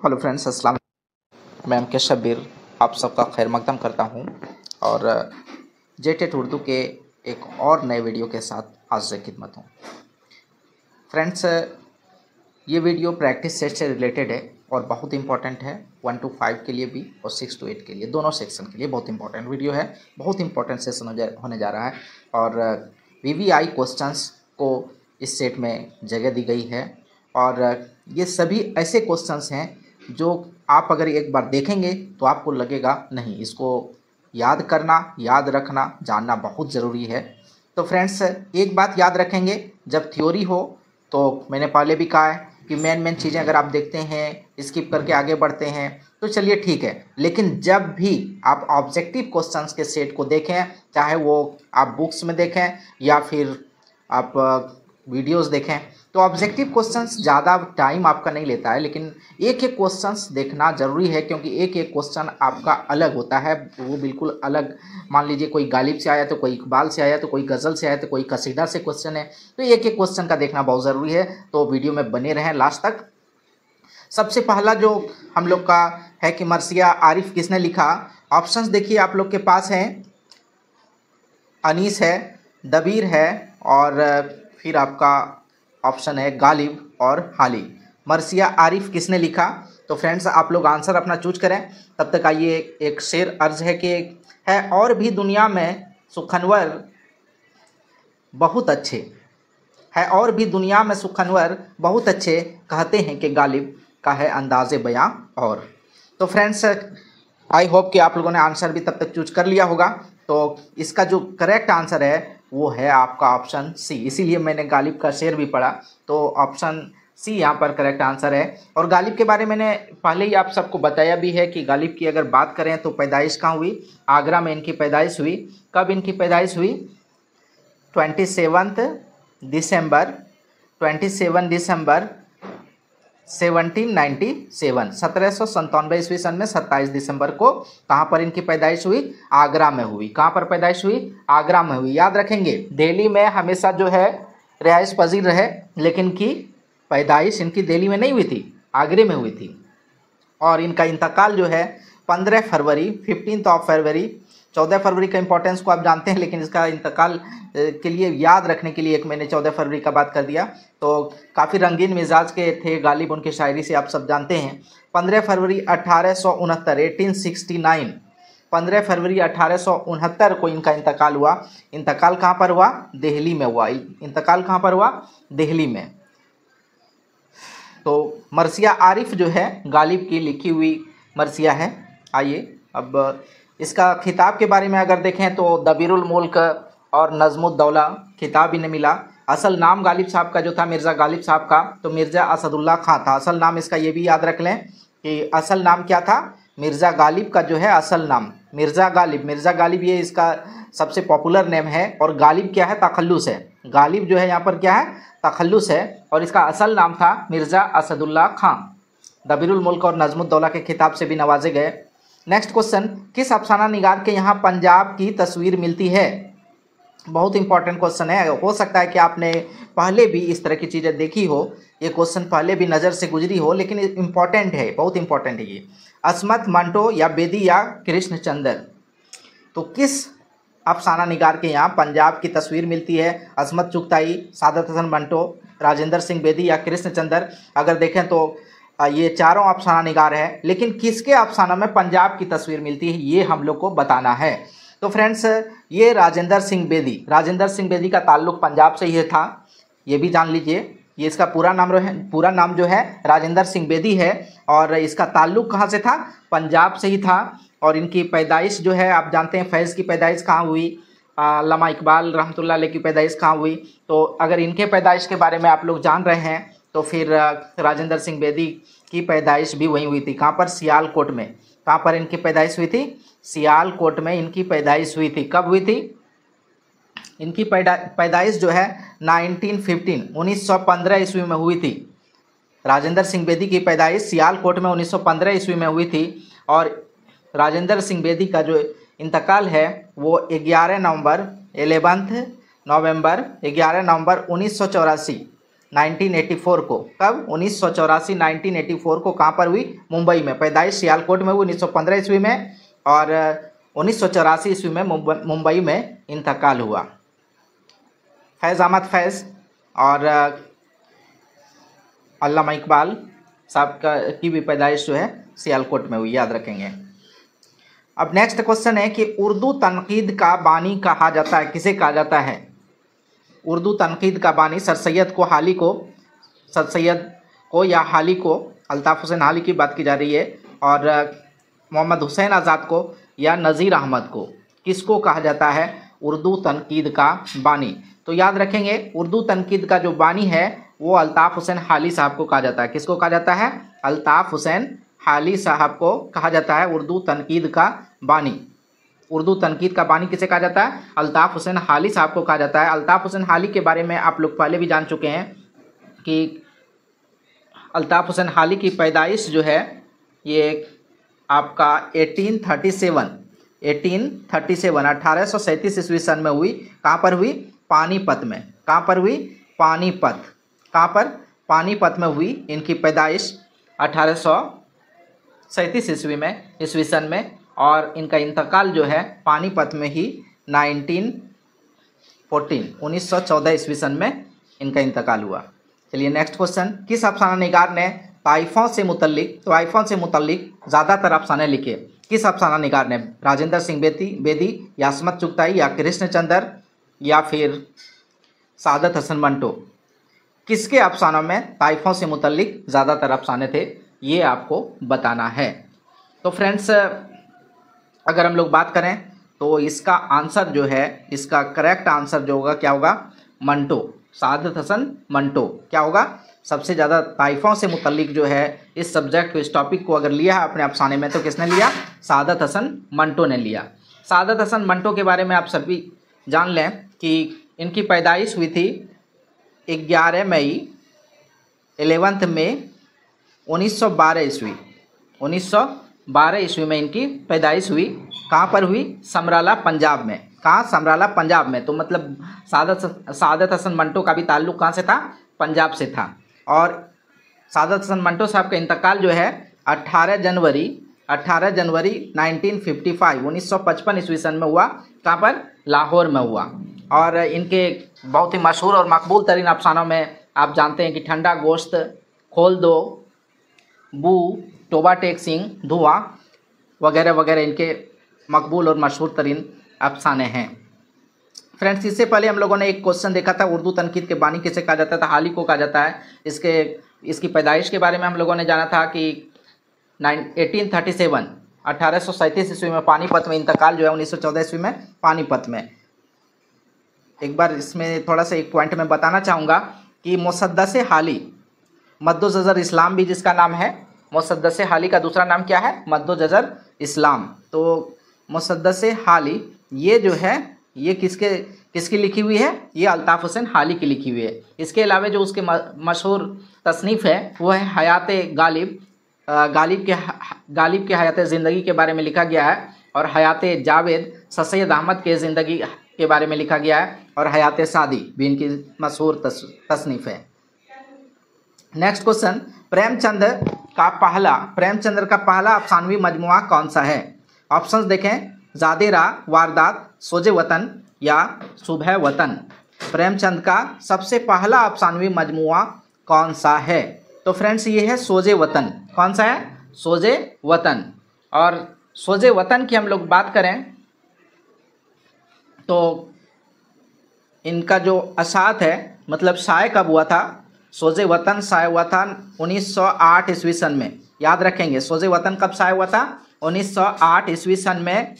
Hello friends, अस्सलाम। मैं M के शब्बीर आप सबका खैर मकदम करता हूं और जेटेट उर्दू के एक और नए वीडियो के साथ हाजिर खिदमत हूं। फ्रेंड्स, ये वीडियो प्रैक्टिस सेट से रिलेटेड है और बहुत इंपॉर्टेंट है। 1 to 5 के लिए भी और 6 to 8 के लिए, दोनों सेक्शन के लिए बहुत इंपॉर्टेंट वीडियो है। बहुत इंपॉर्टेंट सेशन होने जा रहा है और VVI क्वेश्चंस को इस सेट में जगह दी गई है और ये सभी ऐसे क्वेश्चंस हैं जो आप अगर एक बार देखेंगे तो आपको लगेगा नहीं, इसको याद करना, याद रखना, जानना बहुत ज़रूरी है। तो फ्रेंड्स, एक बात याद रखेंगे, जब थ्योरी हो तो मैंने पहले भी कहा है कि मेन चीज़ें अगर आप देखते हैं, स्किप करके आगे बढ़ते हैं तो चलिए ठीक है, लेकिन जब भी आप ऑब्जेक्टिव क्वेश्चंस के सेट को देखें, चाहे वो आप बुक्स में देखें या फिर आप वीडियोस देखें, तो ऑब्जेक्टिव क्वेश्चंस ज़्यादा टाइम आपका नहीं लेता है, लेकिन एक एक क्वेश्चंस देखना ज़रूरी है क्योंकि एक एक क्वेश्चन आपका अलग होता है। वो बिल्कुल अलग, मान लीजिए कोई गालिब से आया तो कोई इकबाल से आया तो कोई गज़ल से आया तो कोई कसीदा से क्वेश्चन है, तो एक एक क्वेश्चन का देखना बहुत ज़रूरी है। तो वीडियो में बने रहें लास्ट तक। सबसे पहला जो हम लोग का है कि मर्सिया आरिफ किसने लिखा। ऑप्शंस देखिए आप लोग के पास हैं, अनीस है, दबीर है और फिर आपका ऑप्शन है गालिब और हाली। मर्सिया आरिफ किसने लिखा? तो फ्रेंड्स, आप लोग आंसर अपना चूज करें। तब तक आइए, एक शेर अर्ज है कि है और भी दुनिया में सुखनवर बहुत अच्छे, है और भी दुनिया में सुखनवर बहुत अच्छे, कहते हैं कि गालिब का है अंदाज़े बयां। और तो फ्रेंड्स, आई होप कि आप लोगों ने आंसर भी तब तक चूज कर लिया होगा। तो इसका जो करेक्ट आंसर है वो है आपका ऑप्शन सी। इसीलिए मैंने गालिब का शेर भी पढ़ा, तो ऑप्शन सी यहाँ पर करेक्ट आंसर है। और गालिब के बारे में मैंने पहले ही आप सबको बताया भी है कि गालिब की अगर बात करें तो पैदाइश कहाँ हुई? आगरा में इनकी पैदाइश हुई। कब इनकी पैदाइश हुई? 27 दिसंबर 1797 1797 ईस्वी सन में 27 दिसंबर को कहाँ पर इनकी पैदाइश हुई? आगरा में हुई। कहाँ पर पैदाइश हुई? आगरा में हुई। याद रखेंगे, दिल्ली में हमेशा जो है रिहाइश पजीर रहे, लेकिन की पैदाइश इनकी दिल्ली में नहीं हुई थी, आगरे में हुई थी। और इनका इंतकाल जो है 15 फरवरी 15 फरवरी 14 फरवरी का इंपॉर्टेंस को आप जानते हैं, लेकिन इसका इंतकाल के लिए याद रखने के लिए एक मैंने 14 फरवरी का बात कर दिया। तो काफ़ी रंगीन मिजाज के थे गालिब, उनकी शायरी से आप सब जानते हैं। 15 फरवरी 1869 15 फरवरी 1869 को इनका इंतकाल हुआ। इंतकाल कहाँ पर हुआ? दिल्ली में हुआ। इंतकाल कहाँ पर हुआ? दिल्ली में। तो मर्सिया आरिफ जो है गालिब की लिखी हुई मर्सिया है। आइए अब इसका खिताब के बारे में अगर देखें तो दबीरुल मुल्क और नज़्मुद्दौला खिताब इन्हें मिला। असल नाम गालिब साहब का जो था, मिर्ज़ा गालिब साहब का, तो मिर्ज़ा असदुल्ला खां था असल नाम। इसका ये भी याद रख लें कि असल नाम क्या था? मिर्ज़ा गालिब का जो है असल नाम मिर्ज़ा गालिब ये इसका सबसे पॉपुलर नेम है। और गालिब क्या है? तखल्लुस है। गालिब जो है यहाँ पर क्या है? तखल्लुस है। और इसका असल नाम था मिर्ज़ा असदुल्ला खां। दबीरुल मुल्क और नज़्मुद्दौला के खिताब से भी नवाजे गए। नेक्स्ट क्वेश्चन, किस अफसाना निगार के यहाँ पंजाब की तस्वीर मिलती है? बहुत इंपॉर्टेंट क्वेश्चन है। हो सकता है कि आपने पहले भी इस तरह की चीज़ें देखी हो, ये क्वेश्चन पहले भी नज़र से गुजरी हो, लेकिन इम्पॉर्टेंट है, बहुत इंपॉर्टेंट है ये। अस्मत मंटो या बेदी या कृष्णचंद्र, तो किस अफसाना निगार के यहाँ पंजाब की तस्वीर मिलती है? अस्मत चुगताई, सादत हसन मंटो, राजेंद्र सिंह बेदी या कृष्णचंद्र। अगर देखें तो ये चारों अफसाना निगार है, लेकिन किसके अफसाना में पंजाब की तस्वीर मिलती है ये हम लोग को बताना है। तो फ्रेंड्स, ये राजेंद्र सिंह बेदी का ताल्लुक पंजाब से ही था, ये भी जान लीजिए। ये इसका पूरा नाम जो है राजेंद्र सिंह बेदी है और इसका ताल्लुक कहाँ से था? पंजाब से ही था। और इनकी पैदाइश जो है आप जानते हैं, फैज़ की पैदाइश कहाँ हुई, अल्लामा इकबाल रहमतुल्लाह अलैह की पैदाइश कहाँ हुई। तो अगर इनके पैदाइश के बारे में आप लोग जान रहे हैं तो फिर राजेंद्र सिंह बेदी की पैदाइश भी वहीं हुई थी। कहाँ पर? सियालकोट में। कहाँ पर इनकी पैदाइश हुई थी? सियालकोट में इनकी पैदाइश हुई थी। कब हुई थी? इनकी पैदाइश जो है 1915 ईस्वी में हुई थी। राजेंद्र सिंह बेदी की पैदाइश सियालकोट में 1915 ईस्वी में हुई थी। और राजेंद्र सिंह बेदी का जो इंतकाल है वो 11 नवंबर 11 नवंबर 1984 1984 को। कब? 1984 1984 को कहाँ पर हुई? मुंबई में। पैदाइश सियालकोट में हुई 1915 ईस्वी में, और 1984 ईस्वी में मुंबई में इंतकाल हुआ। फैज़ अहमद फैज़ और अल्लामा इकबाल साहब की भी पैदाइश जो है सियालकोट में हुई, याद रखेंगे। अब नेक्स्ट क्वेश्चन है कि उर्दू तनकीद का बानी कहा जाता है, किसे कहा जाता है? उर्दू तनकीद का बानी सर सैयद को या हाली को, अल्ताफ़ हुसैन हाली की बात की जा रही है, और मोहम्मद हुसैन आज़ाद को या नज़ीर अहमद को, किसको कहा जाता है उर्दू तनकीद का बानी? तो याद रखेंगे उर्दू तनकीद का जो बानी है वो अल्ताफ़ हुसैन हाली साहब को कहा जाता है। किसको कहा जाता है? अल्ताफ़ हुसैन हाली साहब को कहा जाता है उर्दू तनकीद का बानी। उर्दू तनकीद का बानी किसे कहा जाता है? अल्ताफ़ हुसैन हाली साहब को कहा जाता है। अल्ताफ़ हुसैन हाली के बारे में आप लोग पहले भी जान चुके हैं कि अल्ताफ़ हुसैन हाली की पैदाइश जो है ये आपका 1837 ईस्वी सन में हुई। कहाँ पर हुई? पानीपत में। कहाँ पर हुई? पानीपत। कहाँ पर? पानीपत में हुई इनकी पैदाइश 1837 ईस्वी सन में, और इनका इंतकाल जो है पानीपत में ही 1914 ईस्वी सन में इनका इंतकाल हुआ। चलिए नेक्स्ट क्वेश्चन, किस अफसाना निगार ने ताइफों से मुतल्लिक ज़्यादातर अफसाने लिखे? किस अफसाना निगार ने? राजेंद्र सिंह बेदी या असमत चुगताई या कृष्णचंद्र या फिर सादत हसन मंटो? किसके अफसानों में ताइफों से मुतल्लिक ज़्यादातर अफसाने थे, ये आपको बताना है। तो फ्रेंड्स अगर हम लोग बात करें तो इसका आंसर जो है, इसका करेक्ट आंसर जो होगा क्या होगा? मंटो, सादत हसन मंटो। क्या होगा? सबसे ज़्यादा ताइफों से मुतल्लिक जो है इस सब्जेक्ट को, इस टॉपिक को अगर लिया है अपने अफसाने में तो किसने लिया? सादत हसन मंटो ने लिया। सादत हसन मंटो के बारे में आप सभी जान लें कि इनकी पैदाइश हुई थी 11 मई 11 मई 1912 ईस्वी में इनकी पैदाइश हुई। कहाँ पर हुई? समराला पंजाब में। कहाँ? समराला पंजाब में। तो मतलब सादत हसन मंटो का भी ताल्लुक़ कहाँ से था? पंजाब से था। और सादत हसन मंटो साहब का इंतकाल जो है 18 जनवरी 1955 ईस्वी सन में हुआ। कहाँ पर? लाहौर में हुआ। और इनके बहुत ही मशहूर और मकबूल तरीन अफसानों में आप जानते हैं कि ठंडा गोश्त, खोल दो, बू, टोबा टेक सिंह, धुआं वगैरह वगैरह इनके मकबूल और मशहूर तरीन अफसाने हैं। फ्रेंड्स इससे पहले हम लोगों ने एक क्वेश्चन देखा था, उर्दू तनकीद के बानी किसे कहा जाता था? हाली को कहा जाता है। इसकी पैदाइश के बारे में हम लोगों ने जाना था कि 1837 ईस्वी में पानीपत में, इंतकाल जो है 1914 ईस्वी में पानीपत में। एक बार इसमें थोड़ा सा एक पॉइंट में बताना चाहूँगा कि मुसद्दस हाली, मद्दो-ज़ज़र इस्लाम भी जिसका नाम है, मुसद्दस हाली का दूसरा नाम क्या है? मद्दो-ज़ज़र इस्लाम। तो मुसद्दस हाली ये जो है ये किसकी लिखी हुई है? ये अल्ताफ़ हुसैन हाली की लिखी हुई है। इसके अलावा जो उसके मशहूर तसनीफ़ है वो है हयात गालिब। गालिब के हयात ज़िंदगी के बारे में लिखा गया है, और हयात जावेद सैयद अहमद के ज़िंदगी के बारे में लिखा गया है, और हयात सादी भी इनकी मशहूर तसनीफ़ है। नेक्स्ट क्वेश्चन, प्रेमचंद्र का पहला अफसानवी मजमुआ कौन सा है? ऑप्शंस देखें, ज़ादेरा, वारदात, सोजे वतन या सुबह वतन। प्रेमचंद का सबसे पहला अफसानवी मजमुआ कौन सा है? तो फ्रेंड्स ये है सोजे वतन। कौन सा है? सोजे वतन। और सोजे वतन की हम लोग बात करें तो इनका जो अशात है, मतलब शाये कब हुआ था? सोजे वतन शाये हुआ था 1908 ईस्वी सन में। याद रखेंगे सोजे वतन कब शाये हुआ था? 1908 ईस्वी सन में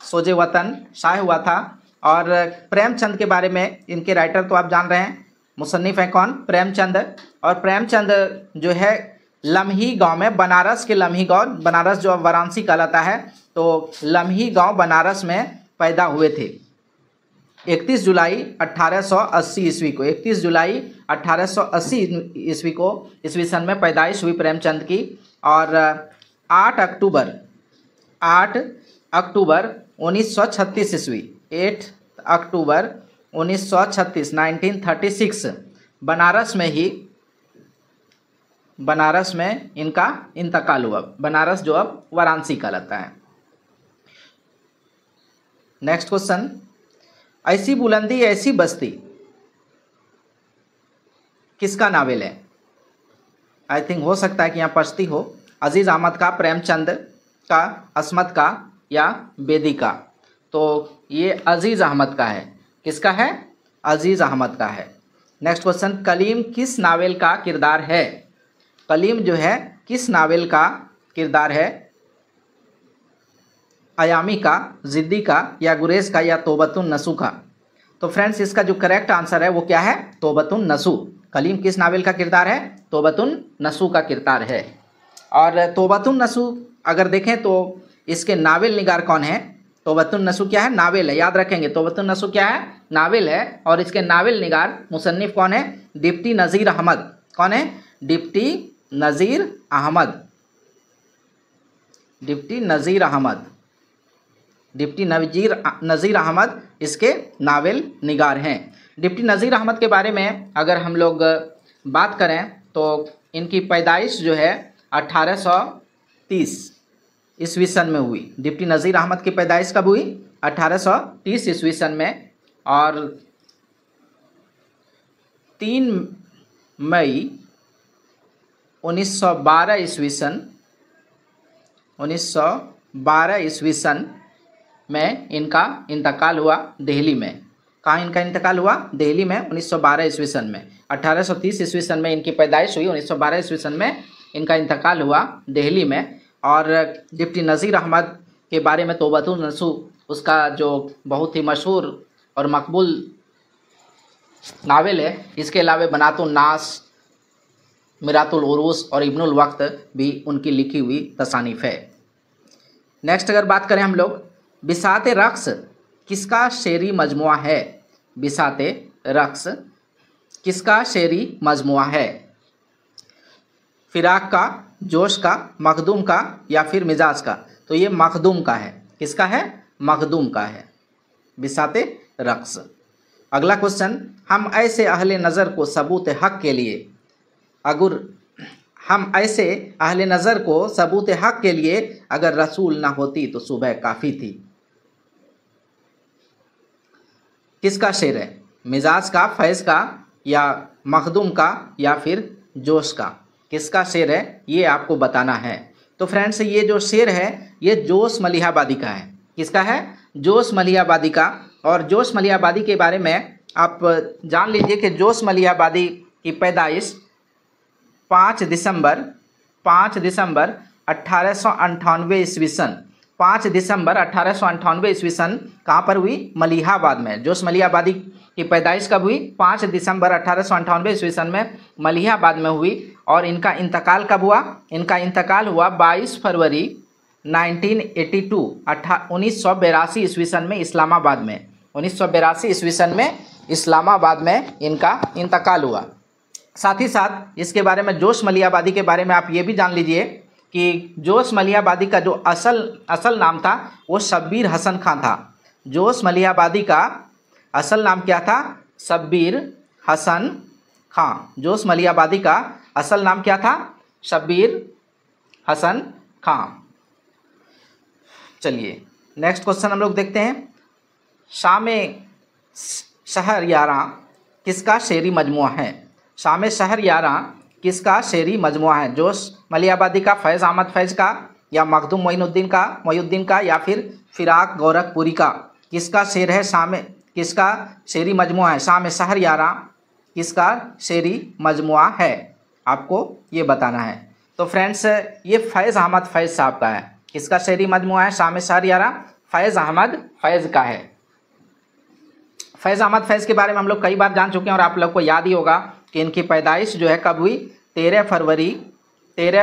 सोजे वतन शाये हुआ था। और प्रेमचंद के बारे में, इनके राइटर तो आप जान रहे हैं, मुसन्निफ़ हैं कौन? प्रेमचंद। और प्रेमचंद जो है लम्ही गांव में, बनारस के लम्ही गांव, बनारस जो अब वाराणसी कहलाता है, तो लम्ही गांव बनारस में पैदा हुए थे। 31 जुलाई 1880 ईस्वी को, 31 जुलाई 1880 ईस्वी को, ईस्वी सन में पैदाइश हुई प्रेमचंद की। और 8 अक्टूबर 1936 ईस्वी, 8 अक्टूबर 1936 1936 बनारस में इनका इंतकाल हुआ। बनारस जो अब वाराणसी कहलाता है। नेक्स्ट क्वेश्चन, ऐसी बुलंदी ऐसी बस्ती किसका नावल है? आई थिंक हो सकता है कि यहाँ पश्ती हो। अजीज अहमद का, प्रेमचंद का, अस्मत का या बेदी का? तो ये अजीज अहमद का है। किसका है? अजीज अहमद का है। नेक्स्ट क्वेश्चन, कलीम किस नावल का किरदार है? कलीम जो है किस नावल का किरदार है? अयामी का, जिद्दी का या गुरेज का या तोबतुन नसू का? तो फ्रेंड्स इसका जो करेक्ट आंसर है वो क्या है? तोबतुन नसू। कलीम किस नावल का किरदार है? तोबतुन नसू का किरदार है। और तोबतुन नसू अगर देखें तो इसके नावल निगार कौन है? तोबतुन नसू क्या है? नावल है, याद रखेंगे। तोबतुन नसू क्या है? नावल है। और इसके नावल निगार मुसन्निफ कौन है? डिप्टी नज़ीर अहमद। कौन है? डिप्टी नज़ीर अहमद। डिप्टी नज़ीर अहमद। डिप्टी नज़ीर अहमद इसके नावल निगार हैं। डिप्टी नज़ीर अहमद के बारे में अगर हम लोग बात करें तो इनकी पैदाइश जो है 1830 ईस्वी सन में हुई। डिप्टी नज़ीर अहमद की पैदाइश कब हुई? 1830 ईस्वी सन में। और 3 मई 1912 ईस्वी सन में इनका इंतकाल हुआ दिल्ली में। कहाँ इनका इंतकाल हुआ? दिल्ली में 1912 ईस्वी सन में। 1830 ईस्वी सन में इनकी पैदाइश हुई, 1912 ईस्वी सन में इनका इंतकाल हुआ दिल्ली में। और डिप्टी नज़ीर अहमद के बारे में तोबतुन नसू उसका जो बहुत ही मशहूर और मकबूल नावल है। इसके अलावा बनातुन नास, मिरातुल उरूस और इब्नुल वक्त भी उनकी लिखी हुई तसानीफ है। नेक्स्ट अगर बात करें हम लोग, बिसाते रक्स किसका शेरी मजमुआ है? बिसाते रक्स किसका शेरी मजमुआ है? फिराक का, जोश का, मखदूम का या फिर मिजाज का? तो ये मखदूम का है। किसका है? मखदूम का है, बिसाते रक्स। अगला क्वेश्चन, हम ऐसे अहले नज़र को सबूत हक के लिए अगर रसूल ना होती तो सुबह काफ़ी थी। किसका शेर है? मिजाज का, फैज़ का या मखदूम का या फिर जोश का? किसका शेर है ये आपको बताना है। तो फ्रेंड्स ये जो शेर है ये जोश मलिहाबादी का है। किसका है? जोश मलिहाबादी का। और जोश मलिहाबादी के बारे में आप जान लीजिए कि जोश मलिहाबादी की पैदाइश 5 दिसंबर 1898 ईस्वी सन 5 दिसंबर 1898 ईस्वी सन कहाँ पर हुई? मलिहाबाद में। जोश मलिहाबादी की पैदाइश कब हुई? 5 दिसंबर 1898 ईस्वी सन में मलिहाबाद में हुई। और इनका इंतकाल कब हुआ? इनका इंतकाल हुआ 22 फरवरी 1982 ईस्वी सन में इस्लामाबाद में। 1982 ईस्वी सन में इस्लामाबाद में इनका इंतकाल हुआ। साथ ही साथ इसके बारे में, जोश मलिहाबादी के बारे में आप ये भी जान लीजिए कि जोश मलिहाबादी का जो असल नाम था वो शब्बीर हसन खां था। जोश मलिहाबादी का असल नाम क्या था? शब्बीर हसन खां। जोश मलिहाबादी का असल नाम क्या था? शब्बीर हसन खां। चलिए नेक्स्ट क्वेश्चन हम लोग देखते हैं। शामे शहर यारां किसका शेरी मजमुआ है? शामे शहर यारां किसका शेरी मजमुआ है? जोश मलिहाबादी का, फैज़ अहमद फैज़ का या मखदूम मोइनुद्दीन का या फिर फिराक गोरखपुरी का? किसका शेर है? किसका शेरी मजमुआ है? शामे शहर यारां किसका शेरी मजमुआ है? आपको ये बताना है। तो फ्रेंड्स ये फैज़ अहमद फैज़ साहब का है। किसका शेरी मजमुआ है? शामे शहर यारां फैज़ अहमद फैज़ का है। फैज़ अहमद फैज़ के बारे में हम लोग कई बार जान चुके हैं और आप लोग को याद ही होगा कि इनकी पैदाइश जो है कब हुई? 13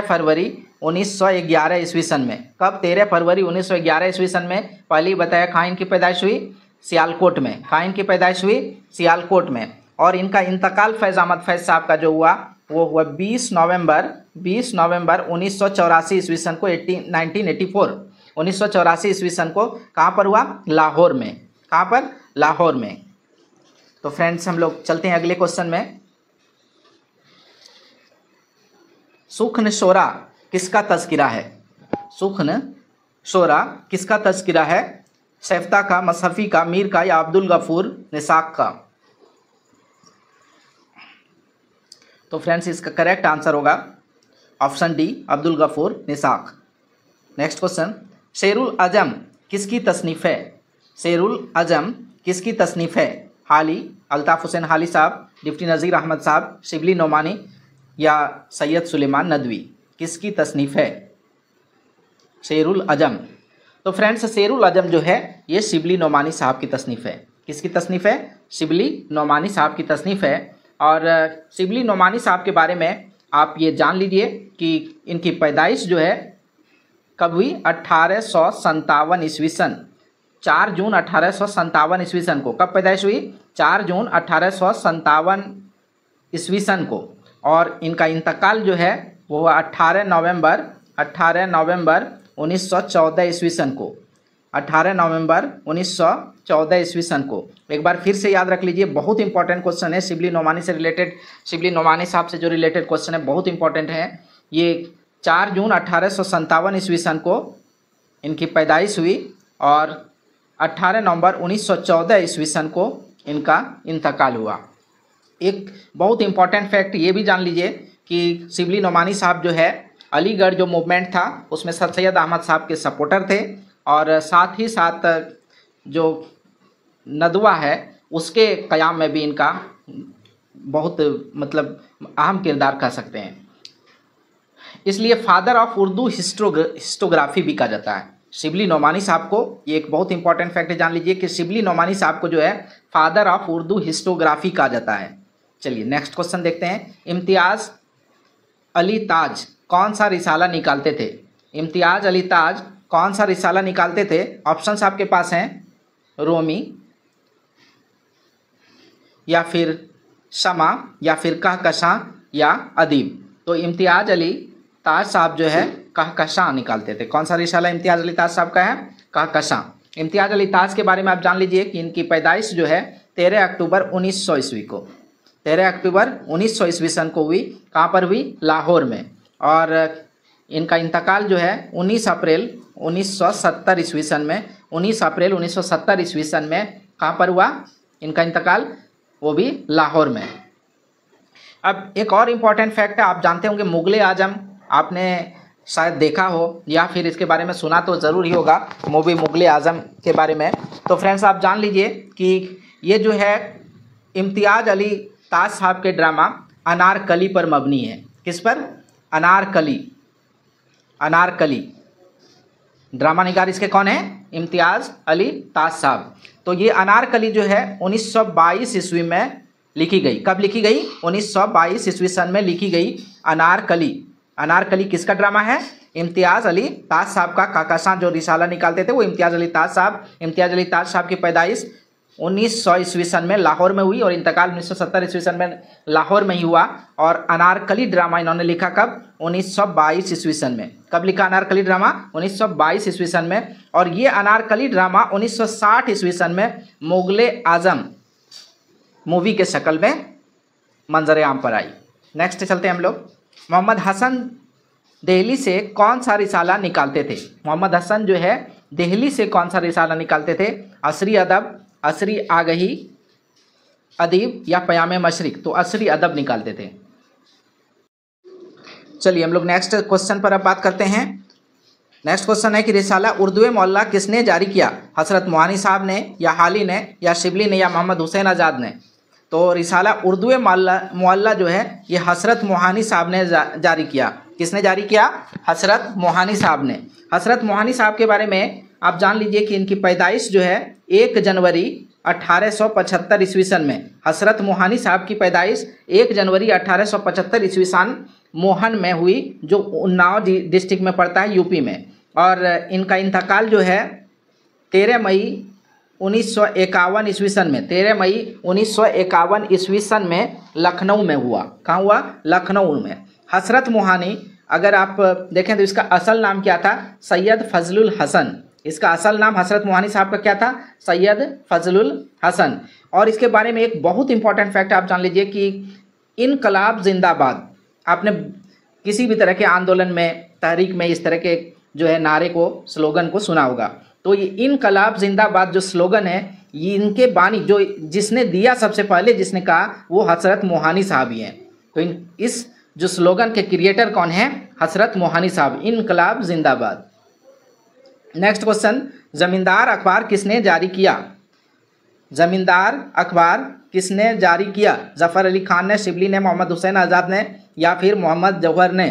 फरवरी 1911 ईस्वी सन में। कब? 13 फरवरी 1911 ईस्वी सन में। पहले ही बताया कहाँ इनकी पैदाइश हुई? सियालकोट में। कहाँ इनकी पैदाइश हुई? सियालकोट में। और इनका इंतकाल फैज़ अहमद फैज़ साहब का जो हुआ वो हुआ 20 नवंबर 1984 ईस्वी सन को 1984 ईस्वी सन को कहाँ पर हुआ? लाहौर में। कहाँ पर? लाहौर में। तो फ्रेंड्स हम लोग चलते हैं अगले क्वेश्चन में। सुख्न शोरा किसका तज़किरा है? सुख्न शोरा किसका तज़किरा है? सैफ्ता का, मसहफ़ी का, मीर का या अब्दुल गफूर निसाक का? तो फ्रेंड्स इसका करेक्ट आंसर होगा option D, Abdul Ghafoor Nassakh. Next question, Sherul Ajam किसकी तसनीफ़ है? शेरुल अजम किसकी तसनीफ़ है? हाली, अल्ताफ़ हुसैन हाली साहब, डिप्टी नज़ीर अहमद साहब, शिबली नोमानी या सैयद सुलेमान नदवी? किसकी तसनीफ़ है शेरुल अजम? तो फ्रेंड्स शेरुल अजम जो है ये शिबली नोमानी साहब की तसनीफ़ है। किसकी तसनीफ़ है? शिबली नोमानी साहब की तसनीफ़ है। और शिबली नोमानी साहब के बारे में आप ये जान लीजिए कि इनकी पैदाइश जो है कब हुई? 1857 ईस्वी सन, 4 जून 1857 ईस्वी सन को। कब पैदाइश हुई? 4 जून 1857 ईस्वी सन को। और इनका इंतकाल जो है वो हुआ 18 नवंबर 1914 ईस्वी सन को। 18 नवंबर 1914 ईस्वी सन को। एक बार फिर से याद रख लीजिए, बहुत इंपॉर्टेंट क्वेश्चन है शिबली नोमानी से रिलेटेड, शिबली नोमानी साहब से जो रिलेटेड क्वेश्चन है बहुत इंपॉर्टेंट है। ये 4 जून 1857 ईस्वी सन को इनकी पैदाइश हुई और 18 नवंबर 1914 ईस्वी सन को इनका इंतकाल हुआ। एक बहुत इंपॉर्टेंट फैक्ट ये भी जान लीजिए कि शिबली नोमानी साहब जो है अलीगढ़ जो मूवमेंट था उसमें सर सैयद अहमद साहब के सपोर्टर थे और साथ ही साथ जो नदवा है उसके क़याम में भी इनका बहुत मतलब अहम किरदार कह सकते हैं। इसलिए फादर ऑफ उर्दू हिस्टोग्राफी भी कहा जाता है शिबली नोमानी साहब को। ये एक बहुत इंपॉर्टेंट फैक्ट जान लीजिए कि शिबली नोमानी साहब को जो है फादर ऑफ उर्दू हिस्टोग्राफी कहा जाता है। चलिए नेक्स्ट क्वेश्चन देखते हैं। इम्तियाज़ अली ताज कौन सा रिसाला निकालते थे? इम्तियाज़ अली ताज कौन सा रिसाला निकालते थे? ऑप्शंस आपके पास हैं, रोमी या फिर शमा या फिर कहकशां या अदीब। तो इम्तियाज़ अली ताज साहब जो है कहकशां निकालते थे। कौन सा रिसाला इम्तियाज़ अली ताज साहब का है? कहकशां। इम्तियाज़ अली ताज के बारे में आप जान लीजिए कि इनकी पैदाइश जो है 13 अक्टूबर 1900 ईस्वी को, 13 अक्टूबर 1900 ईस्वी सन को हुई। कहाँ पर हुई? लाहौर में। और इनका इंतकाल जो है 19 अप्रैल 1970 ईस्वी सन में, 19 अप्रैल 1970 ईस्वी सन में कहाँ पर हुआ इनका इंतकाल? वो भी लाहौर में। अब एक और इम्पॉर्टेंट फैक्ट है, आप जानते होंगे मुग़ल आज़म, आपने शायद देखा हो या फिर इसके बारे में सुना तो ज़रूर ही होगा मूवी मुग़ल आज़म के बारे में। तो फ्रेंड्स आप जान लीजिए कि ये जो है इम्तियाज़ अली ताज साहब के ड्रामा अनारकली पर मबनी है। किस पर? अनारकली। अनारकली ड्रामा निगार इसके कौन है? इम्तियाज़ अली ताज साहब। तो ये अनारकली जो है 1922 ईस्वी में लिखी गई। कब लिखी गई? 1922 ईस्वी सन में लिखी गई अनारकली। अनारकली किसका ड्रामा है? इम्तियाज़ अली ताज साहब का। कहकशां जो रिसाला निकालते थे वो इम्तियाज़ अली ताज साहब। इम्तियाज़ अली ताज साहब की पैदाइश 1900 ईस्वी सन में लाहौर में हुई और इंतकाल 1970 ईस्वी सन में लाहौर में ही हुआ। और अनारकली ड्रामा इन्होंने लिखा कब? 1922 ईस्वी सन में। कब लिखा अनारकली ड्रामा? 1922 ईस्वी सन में। और ये अनारकली ड्रामा 1960 ईस्वी सन में मुग़ल आज़म मूवी के शक्ल में मंजर आम पर आई। नेक्स्ट चलते हैं हम लोग। मोहम्मद हसन दिल्ली से कौन सा रिसाला निकालते थे? मोहम्मद हसन जो है दिल्ली से कौन सा रिसाला निकालते थे? असरी अदब, असरी आगही, अदीब या पयाम मशरिक? तो असरी अदब निकालते थे। चलिए हम लोग नेक्स्ट क्वेश्चन पर अब बात करते हैं। नेक्स्ट क्वेश्चन है कि रिसाला उर्दू मोहल्ला किसने जारी किया? हज़रत मोहानी साहब ने या हाली ने या शिबली ने या मोहम्मद हुसैन आज़ाद ने? तो रिसाला उर्दू मोहल्ला जो है ये हज़रत मोहानी साहब ने जारी किया। किसने जारी किया? हज़रत मोहानी साहब ने। हज़रत मोहानी साहब के बारे में आप जान लीजिए कि इनकी पैदाइश जो है 1 जनवरी 1875 ईस्वी सन में। हज़रत मोहानी साहब की पैदाइश 1 जनवरी 1875 ईस्वी सन मोहन में हुई, जो उन्नाव डिस्ट्रिक्ट में पड़ता है, यूपी में। और इनका इंतकाल जो है 13 मई 1951 ईस्वी सन में, 13 मई 1951 ईस्वी सन में लखनऊ में हुआ। कहाँ हुआ? लखनऊ में। हज़रत मोहानी अगर आप देखें तो इसका असल नाम क्या था? सैयद फजलुल हसन। इसका असल नाम हज़रत मोहानी साहब का क्या था? सैयद फजलुल हसन। और इसके बारे में एक बहुत इंपॉर्टेंट फैक्ट आप जान लीजिए कि इनकलाब जिंदाबाद। आपने किसी भी तरह के आंदोलन में, तहरीक में इस तरह के जो है नारे को, स्लोगन को सुना होगा। तो ये इनकलाब जिंदाबाद जो स्लोगन है, ये इनके बानी जो जिसने दिया सबसे पहले, जिसने कहा, वो हजरत मोहानी साहब ही हैं। तो इस जो स्लोगन के क्रिएटर कौन है? हजरत मोहानी साहब, इनकलाब जिंदाबाद। नेक्स्ट क्वेश्चन, जमींदार अखबार किसने जारी किया? जमींदार अखबार किसने जारी किया? जफ़र अली खान ने, शिबली ने, मोहम्मद हुसैन आज़ाद ने या फिर मोहम्मद जौहर ने?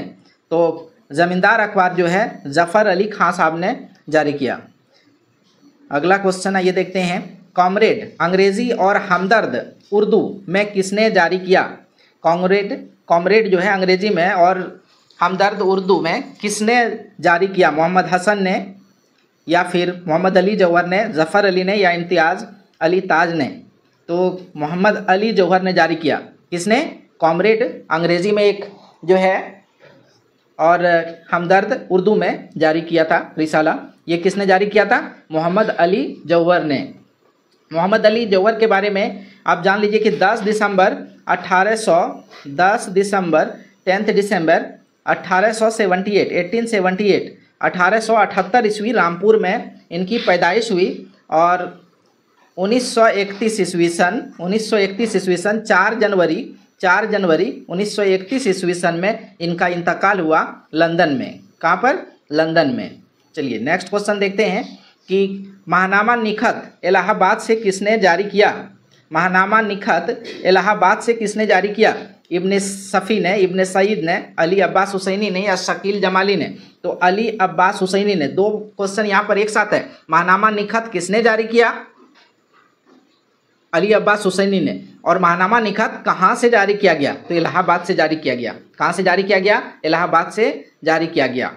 तो जमींदार अखबार जो है जफ़र अली खान साहब ने जारी किया। अगला क्वेश्चन ये देखते हैं, कॉमरेड अंग्रेज़ी और हमदर्द उर्दू में किसने जारी किया? कॉमरेड जो है अंग्रेज़ी में और हमदर्द उर्दू में किसने जारी किया? मोहम्मद हसन ने या फिर मोहम्मद अली जौहर ने, जफ़र अली ने या इम्तियाज़ अली ताज ने? तो मोहम्मद अली जौहर ने जारी किया। किसने? कॉमरेड अंग्रेज़ी में एक जो है और हमदर्द उर्दू में जारी किया था रिसाला। ये किसने जारी किया था? मोहम्मद अली जौहर ने। मोहम्मद अली जौहर के बारे में आप जान लीजिए कि 10 दिसंबर 1878 ईस्वी रामपुर में इनकी पैदाइश हुई और 1931 ईस्वी सन 4 जनवरी 1931 ईस्वी सन में इनका इंतकाल हुआ लंदन में। कहाँ पर? लंदन में। चलिए नेक्स्ट क्वेश्चन देखते हैं कि महानामा निखत इलाहाबाद से किसने जारी किया? महानामा निखत इलाहाबाद से किसने जारी किया? इब्न सफ़ी ने, इब्न सईद ने, अली अब्बास हुसैनी ने या शकील जमाली ने? तो अली अब्बास हुसैनी ने। दो क्वेश्चन यहाँ पर एक साथ है। महानामा निखत किसने जारी किया? अली अब्बास हुसैनी ने। और महानामा निखत कहाँ से जारी किया गया? तो इलाहाबाद से जारी किया गया। कहाँ से जारी किया गया? इलाहाबाद से जारी किया गया।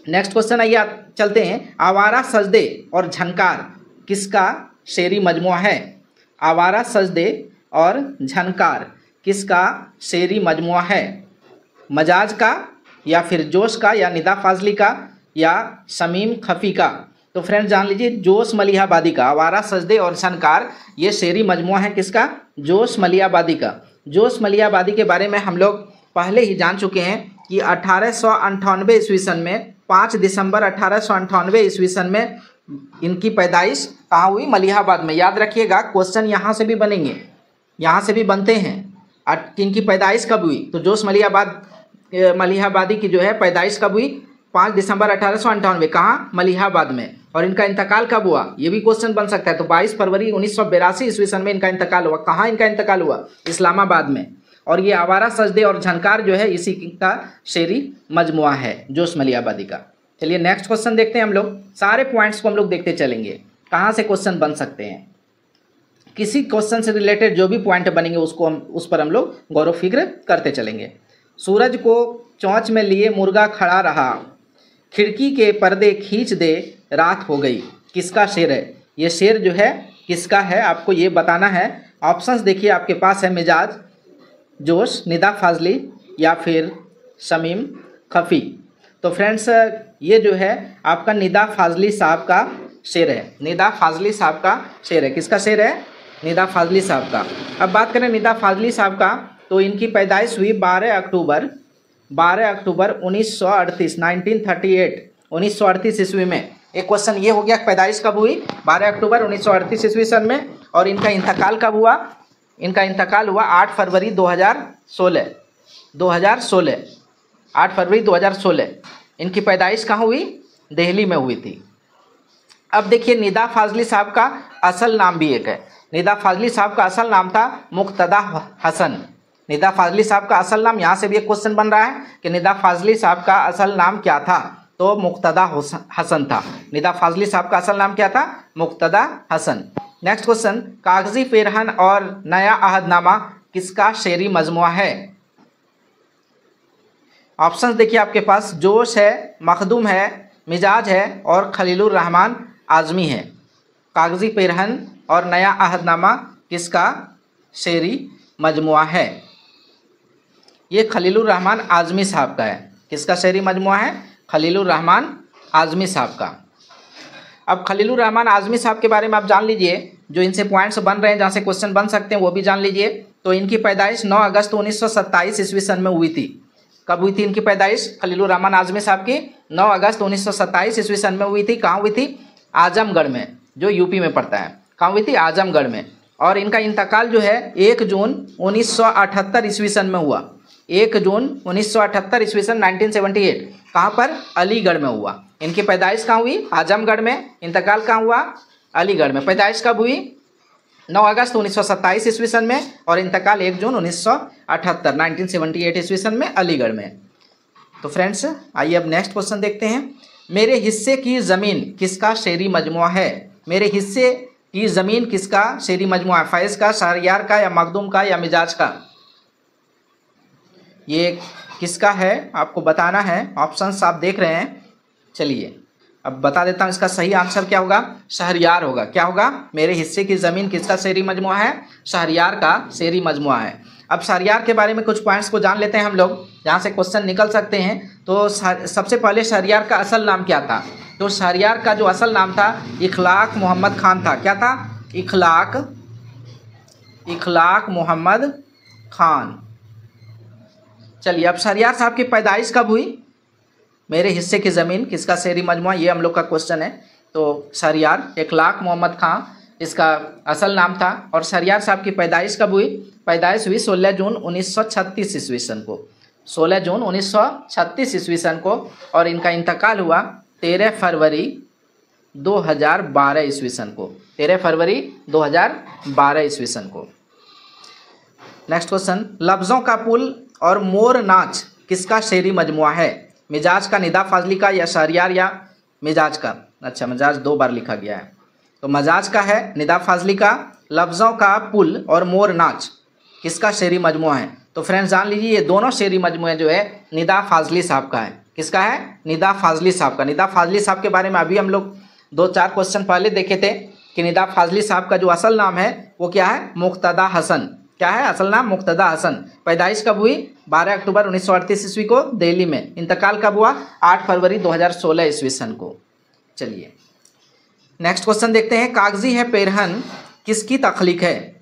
नेक्स्ट क्वेश्चन आइए चलते हैं, आवारा सजदे और झनकार किसका शेरी मजमुआ है? आवारा सजदे और झनकार किसका शेरी मजमुआ है? मजाज का या फिर जोश का या निदा फाजली का या शमीम खफ़ी का? तो फ्रेंड्स जान लीजिए, जोश मलिहाबादी का आवारा सजदे और झनकार ये शेरी मजमुआ है किसका? जोश मलिहाबादी का। जोश मलिहाबादी के बारे में हम लोग पहले ही जान चुके हैं कि 1898 ईस्वी सन में 5 दिसंबर 1898 ईस्वी सन में इनकी पैदाइश कहाँ हुई? मलिहाबाद में। याद रखिएगा, क्वेश्चन यहाँ से भी बनेंगे, यहाँ से भी बनते हैं। इनकी पैदाइश कब हुई? तो जोश मलिहाबादी की जो है पैदाइश कब हुई? 5 दिसंबर 1898। कहाँ? मलिहाबाद में। और इनका इंतकाल कब हुआ? ये भी क्वेश्चन बन सकता है। तो 22 फरवरी 1982 ईस्वी सन में इनका इंतकाल हुआ। कहाँ इनका इंतकाल हुआ? इस्लामाबाद में। और ये आवारा सजदे और झनकार जो है इसी का शेरी मजमुआ है, जोश मलिहाबादी का। चलिए नेक्स्ट क्वेश्चन देखते हैं हम लोग। सारे पॉइंट्स को हम लोग देखते चलेंगे, कहाँ से क्वेश्चन बन सकते हैं। किसी क्वेश्चन से रिलेटेड जो भी पॉइंट बनेंगे उस पर हम लोग गौर फिक्र करते चलेंगे। सूरज को चोंच में लिए मुर्गा खड़ा रहा, खिड़की के पर्दे खींच दे रात हो गई, किसका शेर है? ये शेर जो है किसका है आपको ये बताना है। ऑप्शंस देखिए आपके पास है, मिजाज, जोश, निदा फाजली या फिर शमीम खफ़ी। तो फ्रेंड्स ये जो है आपका निदा फाजली साहब का शेर है। निदा फाजली साहब का शेर है। किसका शेर है? निदा फाजली साहब का। अब बात करें निदा फाजली साहब का, तो इनकी पैदाइश हुई 12 अक्टूबर 1938 1938 ईस्वी में। एक क्वेश्चन ये हो गया, पैदाइश कब हुई? 12 अक्टूबर 1938 ईस्वी सन में। और इनका इंतकाल कब हुआ? इनका इंतकाल हुआ 8 फरवरी 2016। 8 फरवरी 2016। इनकी पैदाइश कहाँ हुई? दिल्ली में हुई थी। अब देखिए, निदा फाजली साहब का असल नाम भी एक है। निदा फाजली साहब का असल नाम था मुक्तदा हसन। निदा फाजली साहब का असल नाम, यहाँ से भी एक क्वेश्चन बन रहा है कि निदा फाजली साहब का असल नाम क्या था? तो मुक्तदा हसन था। निदा फाजली साहब का असल नाम क्या था? मुक्तदा हसन। नेक्स्ट क्वेश्चन, कागजी पेरहन और नया अहदनामा किसका शेरी मजमुआ है? ऑप्शंस देखिए आपके पास, जोश है, मखदूम है, मिजाज है और खलीलुर रहमान आज़मी है। कागजी पेरहन और नया अहदनामा किसका शेरी मजमुआ है? ये खलीलुर रहमान आज़मी साहब का है। किसका शेरी मजमुआ है? खलीलुर रहमान आज़मी साहब का। अब खलीलुर रहमान आज़मी साहब के बारे में आप जान लीजिए, जो इनसे पॉइंट्स बन रहे हैं जहाँ से क्वेश्चन बन सकते हैं वो भी जान लीजिए। तो इनकी पैदाइश 9 अगस्त 1927 ईस्वी सन में हुई थी। कब हुई थी इनकी पैदाइश? खलीलुर रहमान आजमी साहब की 9 अगस्त 1927 ईस्वी सन में हुई थी। कहाँ हुई थी? आजमगढ़ में, जो यूपी में पड़ता है। कहाँ हुई थी? आजमगढ़ में। और इनका इंतकाल जो है 1 जून 1978 ईस्वी सन में हुआ। 1 जून 1978 ईस्वी सन 1978। कहाँ पर? अलीगढ़ में हुआ। इनकी पैदाइश कहाँ हुई? आजमगढ़ में। इंतकाल कहाँ हुआ? अलीगढ़ में। पैदाइश कब हुई? 9 अगस्त 1927 ईस्वी सन में, और इंतकाल 1 जून 1978 ईस्वी सन में अलीगढ़ में। तो फ्रेंड्स आइए अब नेक्स्ट क्वेश्चन देखते हैं। मेरे हिस्से की ज़मीन किसका शेरी मजमुआ है? मेरे हिस्से की ज़मीन किसका शेरी मजमुआ है? फैज़ का, शहरयार का, या मखदूम का, या मिजाज का? ये किसका है आपको बताना है। ऑप्शंस आप देख रहे हैं। चलिए अब बता देता हूँ, इसका सही आंसर क्या होगा? शहरयार होगा। क्या होगा? मेरे हिस्से की ज़मीन किसका शेरी मजमुआ है? शहरयार का शेरी मजमुआ है। अब शहरयार के बारे में कुछ पॉइंट्स को जान लेते हैं हम लोग, जहाँ से क्वेश्चन निकल सकते हैं। तो सबसे पहले शहरयार का असल नाम क्या था? तो शहरयार का जो असल नाम था इखलाक मोहम्मद खान था। क्या था? इखलाक मोहम्मद खान। चलिए अब शहरयार साहब की पैदाइश कब हुई? मेरे हिस्से की ज़मीन किसका शेरी मजमुआ, ये हम लोग का क्वेश्चन है। तो शहरयार इखलाक मोहम्मद खान इसका असल नाम था। और शहरयार साहब की पैदाइश कब हुई? पैदाइश हुई 16 जून 1936 ईस्वी सन को। 16 जून 1936 ईस्वी सन को। और इनका इंतकाल हुआ 13 फरवरी 2012 ईस्वी सन को। 13 फरवरी 2012 ईस्वी सन को। नेक्स्ट क्वेश्चन, लफ्ज़ों का पुल और मोर नाच किसका शेरी मजमुआ है? मिजाज का, निदा फाजली का, या शहरयार, या मिजाज का? अच्छा, मिजाज 2 बार लिखा गया है, तो मजाज का है, निदा फाजली का। लफ्ज़ों का पुल और मोर नाच किसका शेरी मजमुआ है? तो फ्रेंड्स जान लीजिए, ये दोनों शेरी मजमुए जो है निदा फाजली साहब का है। किसका है? निदा फाजली साहब का। निदा फाजली साहब के बारे में अभी हम लोग 2-4 क्वेश्चन पहले देखे थे कि निदा फाजली साहब का जो असल नाम है वो क्या है? मुक्तदा हसन। क्या है असल नाम? मुक्तदा हसन। पैदाइश कब हुई? 12 अक्टूबर 1938 ईस्वी को दिल्ली में। इंतकाल कब हुआ? 8 फरवरी 2016 ईस्वी सन को। चलिए नेक्स्ट क्वेश्चन देखते हैं। कागजी है पेरहन किसकी तख्लीक है?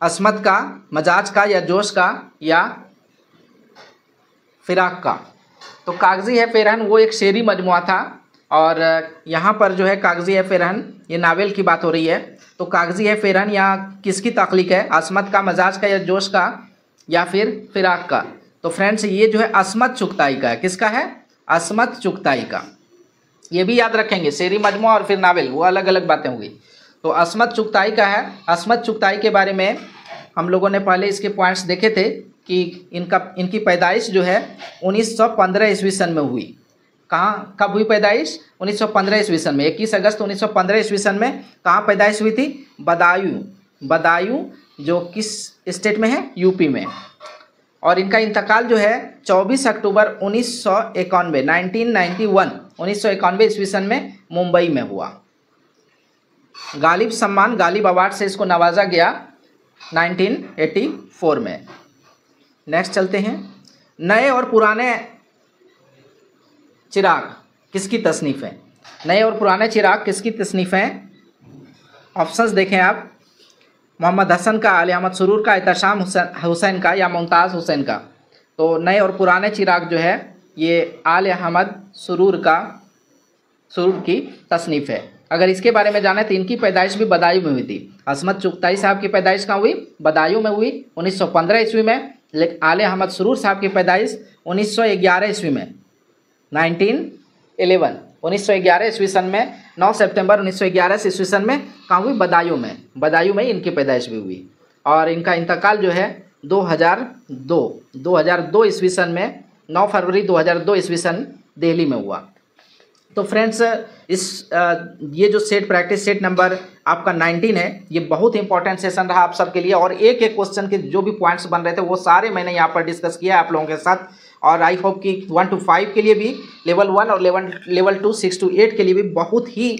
असमत का, मजाज का, या जोश का, या फिराक का? तो कागजी है पेरहन वो एक शेरी मजमुआ था। और यहाँ पर जो है कागजी है पेरहन, ये नावल की बात हो रही है। तो कागजी है पेरहन यहाँ किसकी तख्लीक है? असमत का, मजाज का, या जोश का, या फिर फिराक का? तो फ्रेंड्स ये जो है असमत चुगताई का है। किसका है? असमत चुगताई का। ये भी याद रखेंगे, शेरी मजमुआ और फिर नावल वो अलग अलग बातें होंगी। तो असमत चुगताई का है। असमत चुगताई के बारे में हम लोगों ने पहले इसके पॉइंट्स देखे थे कि इनकी पैदाइश जो है 1915 ईस्वी सन में हुई। कहाँ कब हुई पैदाइश? 1915 ईस्वी सन में। 21 अगस्त 1915 ईस्वी सन में कहाँ पैदाइश हुई थी? बदायूं, जो किस स्टेट में है? यूपी में। और इनका इंतकाल जो है 24 अक्टूबर 1991 ईस्वी सन में मुंबई में हुआ। गालिब सम्मान, गालिब अवार्ड से इसको नवाजा गया 1984 में। नेक्स्ट चलते हैं। नए और पुराने चिराग किसकी तसनीफ़ है? नए और पुराने चिराग किसकी तसनीफ़ हैं? ऑप्शंस देखें आप। मोहम्मद हसन का, आले अहमद सुरूर का, एहतशाम हुसैन का, या मुमताज़ हुसैन का? तो नए और पुराने चिराग जो है ये आले अहमद सुरूर की तसनीफ़ है। अगर इसके बारे में जाने तो इनकी पैदाइश भी बदायूं में हुई थी। असमत चुगताई साहब की पैदाइश कहाँ हुई? बदायूं में हुई 1915 ईस्वी में। लेकिन आले अहमद सुरूर साहब की पैदाइश 1911 ईस्वी में 1911 ईस्वी सन में। 9 सितंबर 1911 ईस्वी सन में कहाँ हुई? बदायूं में इनकी पैदाइश भी हुई। और इनका इंतकाल जो है 2002 ईस्वी सन में, 9 फरवरी 2002 ईस्वी सन दिल्ली में हुआ। तो फ्रेंड्स ये जो प्रैक्टिस सेट नंबर आपका 19 है, ये बहुत इंपॉर्टेंट सेशन रहा आप सबके लिए। और एक एक क्वेश्चन के जो भी पॉइंट्स बन रहे थे वो सारे मैंने यहाँ पर डिस्कस किया आप लोगों के साथ। और आई होप कि 1 to 5 के लिए भी, लेवल 1 और लेवल 2 6 to 8 के लिए भी बहुत ही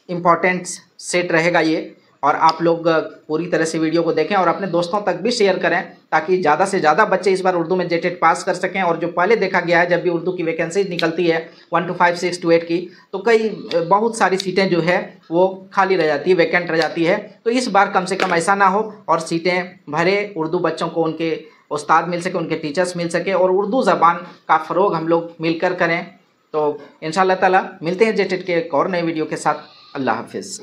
इम्पॉर्टेंट सेट रहेगा ये। और आप लोग पूरी तरह से वीडियो को देखें और अपने दोस्तों तक भी शेयर करें ताकि ज़्यादा से ज़्यादा बच्चे इस बार उर्दू में जेटेट पास कर सकें। और जो पहले देखा गया है जब भी उर्दू की वैकेंसी निकलती है 1 to 5 6 to 8 की, तो बहुत सारी सीटें जो है वो खाली रह जाती है, वैकेंट रह जाती है। तो इस बार कम से कम ऐसा ना हो और सीटें भरे, उर्दू बच्चों को उनके उस्ताद मिल सके, उनके टीचर्स मिल सके और उर्दू ज़बान का फ़रोग हम लोग मिलकर करें। तो इंशाअल्लाह ताला मिलते हैं जेटेट के एक और नए वीडियो के साथ। अल्लाह हाफिज़।